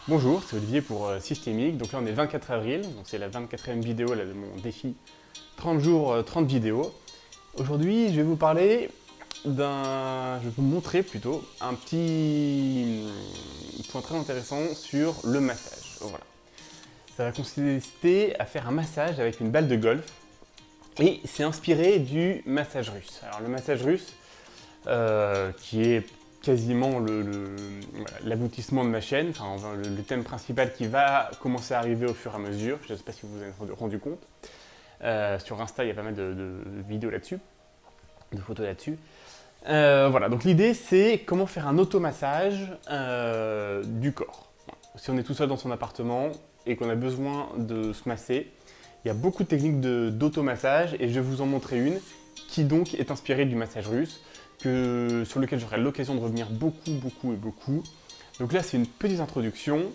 Bonjour, c'est Olivier pour Systémique. Donc là on est le 24 avril, donc c'est la 24e vidéo là, de mon défi 30 jours, 30 vidéos. Aujourd'hui je vais vous parler je vais vous montrer plutôt un petit point très intéressant sur le massage. Voilà. Ça va consister à faire un massage avec une balle de golf et c'est inspiré du massage russe. Alors le massage russe qui est quasiment l'aboutissement de ma chaîne, enfin, le thème principal qui va commencer à arriver au fur et à mesure. Je ne sais pas si vous vous êtes rendu compte. Sur Insta, il y a pas mal de vidéos là-dessus, de photos là-dessus. Voilà, donc l'idée c'est comment faire un automassage du corps. Si on est tout seul dans son appartement et qu'on a besoin de se masser, il y a beaucoup de techniques d'automassage et je vais vous en montrer une qui donc est inspirée du massage russe, sur lequel j'aurai l'occasion de revenir beaucoup. Donc là c'est une petite introduction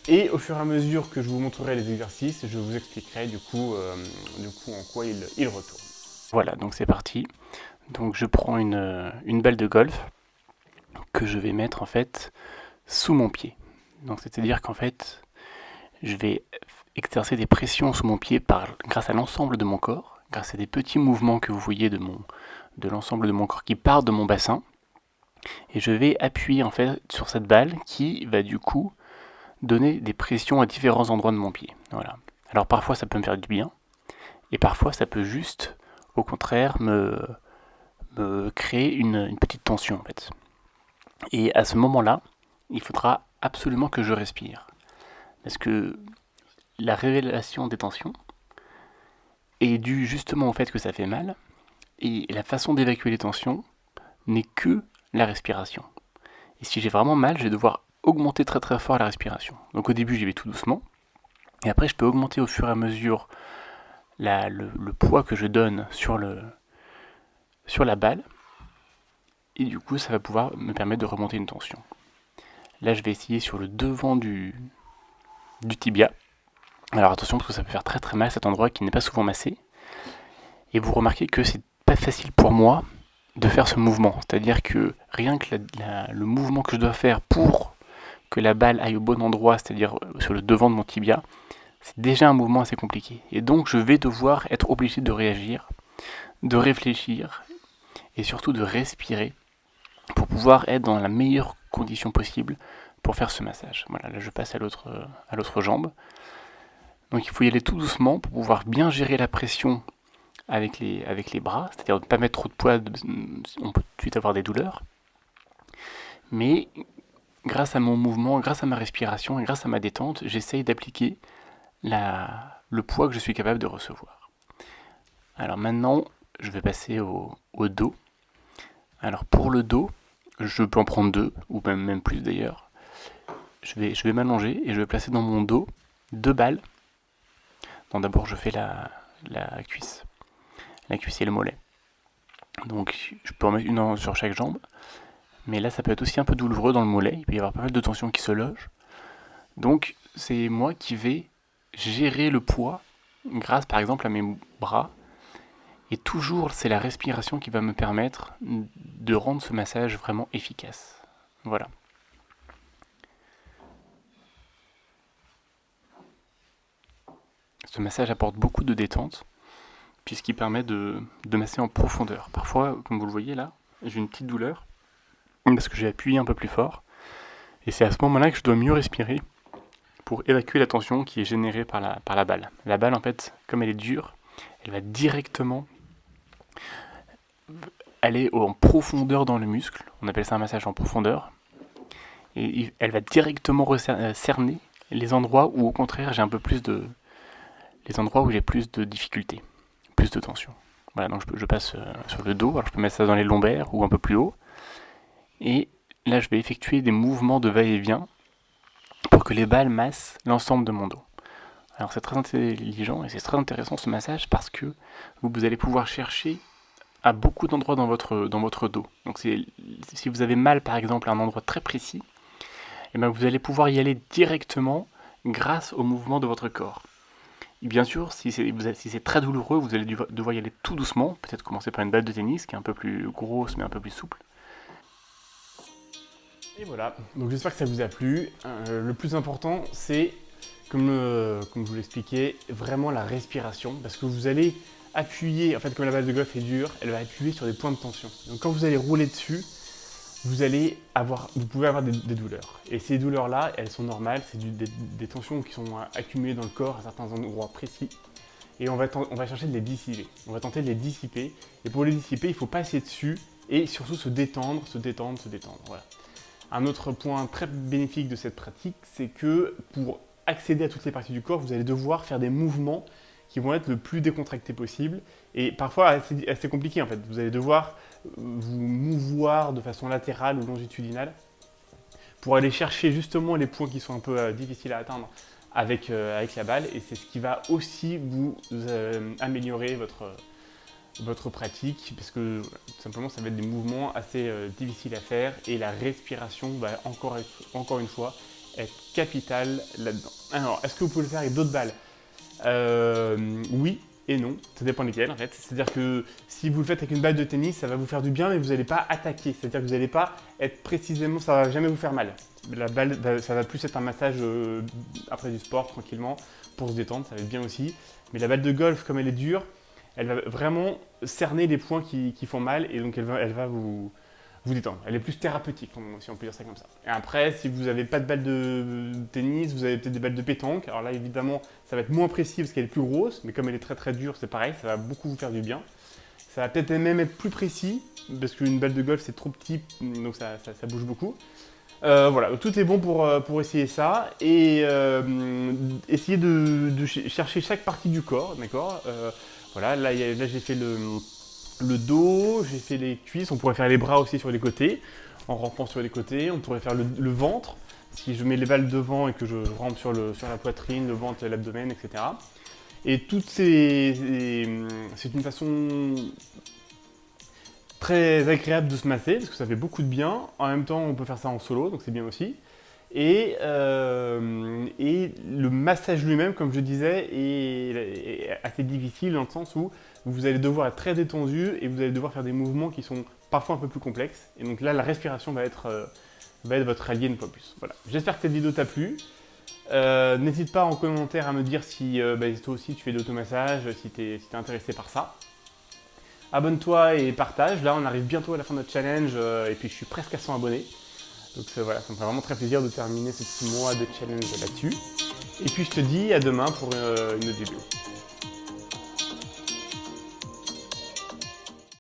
et au fur et à mesure que je vous montrerai les exercices, je vous expliquerai du coup en quoi il retourne. Voilà, donc c'est parti. Donc je prends une balle de golf que je vais mettre en fait sous mon pied. Donc c'est-à-dire qu'en fait, je vais exercer des pressions sous mon pied grâce à l'ensemble de mon corps, grâce à des petits mouvements que vous voyez de l'ensemble de mon corps qui partent de mon bassin. Et je vais appuyer en fait sur cette balle qui va du coup donner des pressions à différents endroits de mon pied. Voilà. Alors parfois ça peut me faire du bien, et parfois ça peut juste, au contraire, me créer une petite tension en fait. Et à ce moment-là, il faudra absolument que je respire. Parce que la révélation des tensions est due justement au fait que ça fait mal, et la façon d'évacuer les tensions n'est que la respiration. Et si j'ai vraiment mal, je vais devoir augmenter très fort la respiration. Donc au début, j'y vais tout doucement, et après je peux augmenter au fur et à mesure le poids que je donne sur la balle, et du coup ça va pouvoir me permettre de remonter une tension. Là je vais essayer sur le devant du tibia. Alors attention parce que ça peut faire très mal cet endroit qui n'est pas souvent massé. Et vous remarquez que c'est pas facile pour moi de faire ce mouvement. C'est-à-dire que rien que le mouvement que je dois faire pour que la balle aille au bon endroit, c'est-à-dire sur le devant de mon tibia, c'est déjà un mouvement assez compliqué. Et donc je vais devoir être obligé de réagir, de réfléchir et surtout de respirer pour pouvoir être dans la meilleure condition possible pour faire ce massage. Voilà, là je passe à l'autre jambe. Donc il faut y aller tout doucement pour pouvoir bien gérer la pression avec les bras, c'est-à-dire ne pas mettre trop de poids, on peut tout de suite avoir des douleurs. Mais grâce à mon mouvement, grâce à ma respiration et grâce à ma détente, j'essaye d'appliquer le poids que je suis capable de recevoir. Alors maintenant, je vais passer au dos. Alors pour le dos, je peux en prendre deux, ou même plus d'ailleurs. Je vais m'allonger et je vais placer dans mon dos 2 balles. Donc d'abord je fais la cuisse et le mollet. Donc je peux en mettre une sur chaque jambe, mais là ça peut être aussi un peu douloureux dans le mollet, il peut y avoir pas mal de tension qui se loge. Donc c'est moi qui vais gérer le poids grâce par exemple à mes bras, et toujours c'est la respiration qui va me permettre de rendre ce massage vraiment efficace. Voilà. Ce massage apporte beaucoup de détente, puisqu'il permet de masser en profondeur. Parfois, comme vous le voyez là, j'ai une petite douleur, parce que j'ai appuyé un peu plus fort, et c'est à ce moment-là que je dois mieux respirer pour évacuer la tension qui est générée par la balle. La balle, en fait, comme elle est dure, elle va directement aller en profondeur dans le muscle, on appelle ça un massage en profondeur, et elle va directement cerner les endroits où au contraire j'ai un peu plus les endroits où j'ai plus de difficultés, plus de tension. Voilà, donc je passe sur le dos, alors je peux mettre ça dans les lombaires ou un peu plus haut, et là je vais effectuer des mouvements de va-et-vient pour que les balles massent l'ensemble de mon dos. Alors c'est très intelligent et c'est très intéressant ce massage parce que vous allez pouvoir chercher à beaucoup d'endroits dans votre dos. Donc si vous avez mal par exemple à un endroit très précis, et bien vous allez pouvoir y aller directement grâce au mouvement de votre corps. Et bien sûr, si c'est très douloureux, vous allez devoir y aller tout doucement, peut-être commencer par une balle de tennis qui est un peu plus grosse mais un peu plus souple. Et voilà, donc j'espère que ça vous a plu. Le plus important, c'est, comme je vous l'expliquais, vraiment la respiration, parce que vous allez appuyer, en fait comme la balle de golf est dure, elle va appuyer sur des points de tension. Donc quand vous allez rouler dessus, vous pouvez avoir des douleurs. Et ces douleurs-là, elles sont normales, c'est des tensions qui sont accumulées dans le corps à certains endroits précis. Et on va chercher de les dissiper. On va tenter de les dissiper. Et pour les dissiper, il ne faut pas essayer dessus et surtout se détendre, se détendre, se détendre. Voilà. Un autre point très bénéfique de cette pratique, c'est que pour accéder à toutes les parties du corps, vous allez devoir faire des mouvements qui vont être le plus décontractés possible et parfois assez compliqués en fait. Vous allez devoir vous mouvoir de façon latérale ou longitudinale pour aller chercher justement les points qui sont un peu difficiles à atteindre avec la balle et c'est ce qui va aussi vous améliorer votre pratique parce que tout simplement ça va être des mouvements assez difficiles à faire et la respiration va encore une fois être capitale là-dedans. Alors, est-ce que vous pouvez le faire avec d'autres balles? Oui et non, ça dépend lesquelles en fait. C'est-à-dire que si vous le faites avec une balle de tennis, ça va vous faire du bien, mais vous n'allez pas attaquer. C'est-à-dire que vous n'allez pas être précisément, ça va jamais vous faire mal. La balle, ça va plus être un massage après du sport, tranquillement, pour se détendre, ça va être bien aussi. Mais la balle de golf, comme elle est dure, elle va vraiment cerner les points qui font mal et donc elle va vous détendre. Elle est plus thérapeutique, si on peut dire ça comme ça. Et après, si vous n'avez pas de balle de tennis, vous avez peut-être des balles de pétanque. Alors là, évidemment, ça va être moins précis parce qu'elle est plus grosse, mais comme elle est très très dure, c'est pareil, ça va beaucoup vous faire du bien. Ça va peut-être même être plus précis, parce qu'une balle de golf, c'est trop petit, donc ça bouge beaucoup. Voilà, tout est bon pour essayer ça et essayer de chercher chaque partie du corps, d'accord. Voilà, là j'ai fait le dos, j'ai fait les cuisses, on pourrait faire les bras aussi sur les côtés, en rampant sur les côtés, on pourrait faire le ventre, si je mets les balles devant et que je rampe sur la poitrine, le ventre, l'abdomen, etc. Et c'est une façon très agréable de se masser, parce que ça fait beaucoup de bien. En même temps, on peut faire ça en solo, donc c'est bien aussi. Et le massage lui-même, comme je disais, est assez difficile dans le sens où vous allez devoir être très détendu et vous allez devoir faire des mouvements qui sont parfois un peu plus complexes. Et donc là, la respiration va être votre allié une fois plus. Voilà. J'espère que cette vidéo t'a plu. N'hésite pas en commentaire à me dire si toi aussi tu fais de l'automassage, si t'es intéressé par ça. Abonne-toi et partage. Là, on arrive bientôt à la fin de notre challenge et puis je suis presque à 100 abonnés. Donc voilà, ça me fait vraiment très plaisir de terminer ce petit mois de challenge là-dessus. Et puis je te dis à demain pour une autre vidéo.